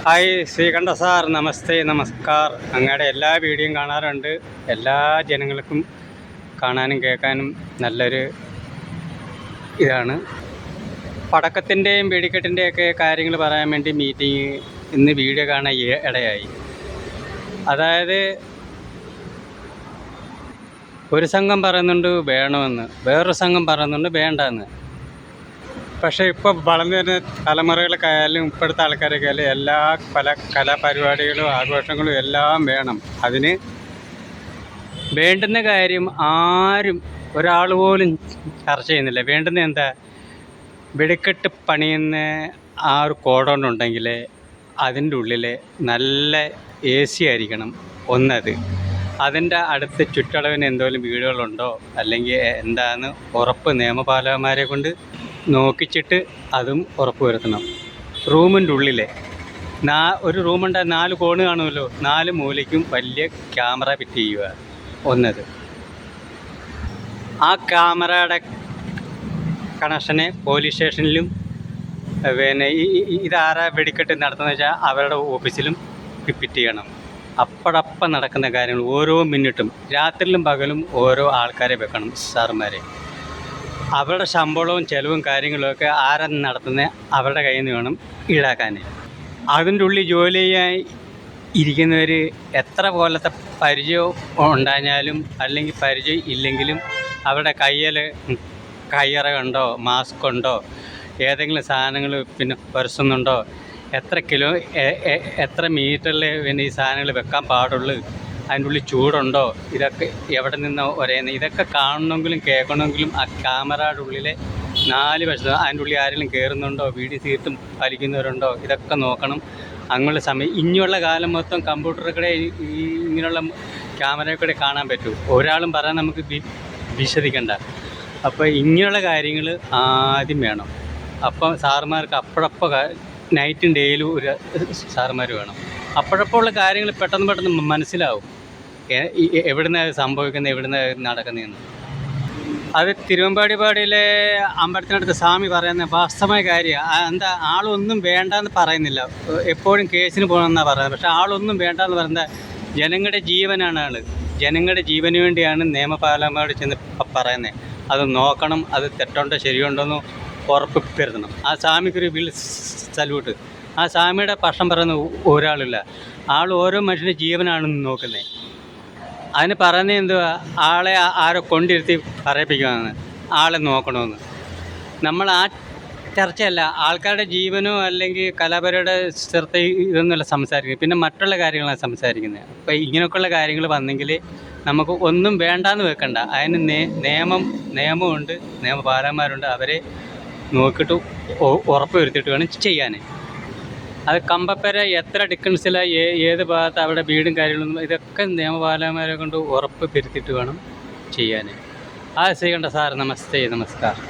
Hi Srikanta sir, നമസ്തേ നമസ്കാർ. അങ്ങയുടെ എല്ലാ വീഡിയോയും കാണാറുണ്ട്. എല്ലാ ജനങ്ങൾക്കും കാണാനും കേൾക്കാനും നല്ലൊരു ഇതാണ്. പടക്കത്തിൻ്റെയും വെടിക്കെട്ടിൻ്റെയൊക്കെ കാര്യങ്ങൾ പറയാൻ വേണ്ടി മീറ്റിംഗ് ഇന്ന് വീഡിയോ കാണാൻ ഇടയായി. അതായത് ഒരു സംഘം പറയുന്നുണ്ട് വേണമെന്ന്, വേറൊരു സംഘം പറയുന്നുണ്ട് വേണ്ടെന്ന്. പക്ഷേ ഇപ്പോൾ വളർന്നു വരുന്ന തലമുറകൾക്കായാലും ഇപ്പോഴത്തെ ആൾക്കാരൊക്കെ ആയാലും എല്ലാ പല കലാപരിപാടികളും ആഘോഷങ്ങളും എല്ലാം വേണം. അതിന് വേണ്ടുന്ന കാര്യം ആരും ഒരാൾ പോലും ചർച്ച ചെയ്യുന്നില്ല. വേണ്ടുന്ന എന്താ? വെടിക്കെട്ട് പണിയുന്ന ആ ഒരു കോടൗണ്ടുണ്ടെങ്കിൽ അതിൻ്റെ ഉള്ളിൽ നല്ല AC ആയിരിക്കണം. ഒന്നത്. അതിൻ്റെ അടുത്ത് ചുറ്റളവിന് എന്തോലും വീടുകളുണ്ടോ അല്ലെങ്കിൽ എന്താണെന്ന് ഉറപ്പ് നിയമപാലകന്മാരെ കൊണ്ട് നോക്കിച്ചിട്ട് അതും ഉറപ്പ് വരുത്തണം. റൂമിൻ്റെ ഉള്ളിൽ ഒരു റൂമുണ്ട്, 4 കോണ് കാണുമല്ലോ, 4 മൂലയ്ക്കും വലിയ ക്യാമറ ഫിറ്റ് ചെയ്യുക. ഒന്നത്. ആ ക്യാമറയുടെ കണക്ഷനെ പോലീസ് സ്റ്റേഷനിലും പിന്നെ ഇതാരാ വെടിക്കെട്ട് നടത്തുന്നത് വെച്ചാൽ അവരുടെ ഓഫീസിലും ഫിറ്റ് ചെയ്യണം. അപ്പോഴപ്പം നടക്കുന്ന കാര്യങ്ങൾ ഓരോ മിനിറ്റും രാത്രിയിലും പകലും ഓരോ ആൾക്കാരെ വെക്കണം. സാറുമാരെ അവരുടെ ശമ്പളവും ചിലവും കാര്യങ്ങളുമൊക്കെ ആരാ നടത്തുന്നത് അവരുടെ കയ്യിൽ നിന്ന് വേണം ഈടാക്കാൻ. അതിൻ്റെ ഉള്ളിൽ ജോലി ചെയ്യാൻ ഇരിക്കുന്നവർ എത്ര പോലത്തെ പരിചയം ഉണ്ടായാലും അല്ലെങ്കിൽ പരിചയം ഇല്ലെങ്കിലും അവരുടെ കയ്യിൽ കയ്യറ ഉണ്ടോ, മാസ്ക് ഉണ്ടോ, ഏതെങ്കിലും സാധനങ്ങൾ പിന്നെ പരസുന്നുണ്ടോ, എത്ര മീറ്ററിൽ പിന്നെ ഈ സാധനങ്ങൾ വെക്കാൻ പാടുള്ളൂ, അതിൻ്റെ ഉള്ളിൽ ചൂടുണ്ടോ, ഇതൊക്കെ എവിടെ നിന്ന് ഇതൊക്കെ കാണണമെങ്കിലും കേൾക്കണമെങ്കിലും ആ ക്യാമറയുടെ ഉള്ളിലെ 4 വശത്ത് അതിൻ്റെ ഉള്ളിൽ ആരെങ്കിലും കയറുന്നുണ്ടോ, വീഡിയോ തീർത്തും വലിക്കുന്നവരുണ്ടോ, ഇതൊക്കെ നോക്കണം. അങ്ങനെയുള്ള സമയം ഇനിയുള്ള കാലം മൊത്തം കമ്പ്യൂട്ടറിൽ ഇങ്ങനെയുള്ള ക്യാമറയിൽ കൂടെ കാണാൻ പറ്റൂ. ഒരാളും പറയാൻ നമുക്ക് വിശദിക്കണ്ട. അപ്പോൾ ഇങ്ങനെയുള്ള കാര്യങ്ങൾ ആദ്യം വേണം. അപ്പം സാറുമാർക്ക് അപ്പോഴപ്പോൾ നൈറ്റും ഡേയിലും ഒരു സാറുമാർ വേണം. അപ്പോഴപ്പോഴുള്ള കാര്യങ്ങൾ പെട്ടെന്ന് മനസ്സിലാവും. എവിടുന്നാണ് സംഭവിക്കുന്നത്, എവിടുന്നാണ് നടക്കുന്നതെന്ന്. അത് തിരുവമ്പാടിയിലെ അമ്പലത്തിനടുത്ത് സ്വാമി പറയുന്ന വാസ്തവമായ കാര്യമാണ്. എന്താ, ആളൊന്നും വേണ്ടെന്ന് പറയുന്നില്ല, എപ്പോഴും കേസിന് പോകണമെന്നാണ് പറയുന്നത്. പക്ഷേ ആളൊന്നും വേണ്ടെന്ന് പറയുന്നത് ജനങ്ങളുടെ ജീവനാണ്. ജനങ്ങളുടെ ജീവന് വേണ്ടിയാണ് നിയമപാലകന്മാരോട് ചെന്ന് പറയുന്നത്. അത് നോക്കണം, അത് തെറ്റുണ്ടോ ശരിയുണ്ടോയെന്ന് ഉറപ്പ് വരുത്തണം. ആ സ്വാമിക്കൊരു സല്യൂട്ട്. ആ സ്വാമിയുടെ പക്ഷം പറയുന്ന ഒരാളില്ല. ആൾ ഓരോ മനുഷ്യൻ്റെ ജീവനാണെന്ന് നോക്കുന്നത്. അതിന് പറയുന്നത് എന്തുവാ? ആളെ ആരോ കൊണ്ടിരുത്തി പറയിപ്പിക്കുകയാണ്, ആളെ നോക്കണമെന്ന്. നമ്മൾ ആ ചർച്ചയല്ല, ആൾക്കാരുടെ ജീവനോ അല്ലെങ്കിൽ കലാപരയുടെ ശ്രദ്ധ ഇതൊന്നുമല്ല സംസാരിക്കുന്നത്, പിന്നെ മറ്റുള്ള കാര്യങ്ങളാണ് സംസാരിക്കുന്നത്. അപ്പോൾ ഇങ്ങനെയൊക്കെയുള്ള കാര്യങ്ങൾ വന്നെങ്കിൽ നമുക്ക് ഒന്നും വേണ്ടാന്ന് വെക്കണ്ട. അതിന് നിയമമുണ്ട്, നിയമപാലകന്മാരുണ്ട്. അവരെ നോക്കിയിട്ട് ഉറപ്പ് വരുത്തിയിട്ട് വേണം ചെയ്യാൻ. അത് കമ്പപ്പര എത്ര ഡിസ്റ്റൻസിലാണ്, ഏത് ഭാഗത്ത് അവരുടെ വീടും കാര്യങ്ങളൊന്നും, ഇതൊക്കെ നിയമപാലകന്മാരെ കൊണ്ട് ഉറപ്പ് വരുത്തിയിട്ട് വേണം ചെയ്യാൻ. ആ ശ്രീകണ്ഠ സാർ, നമസ്തേ നമസ്കാരം.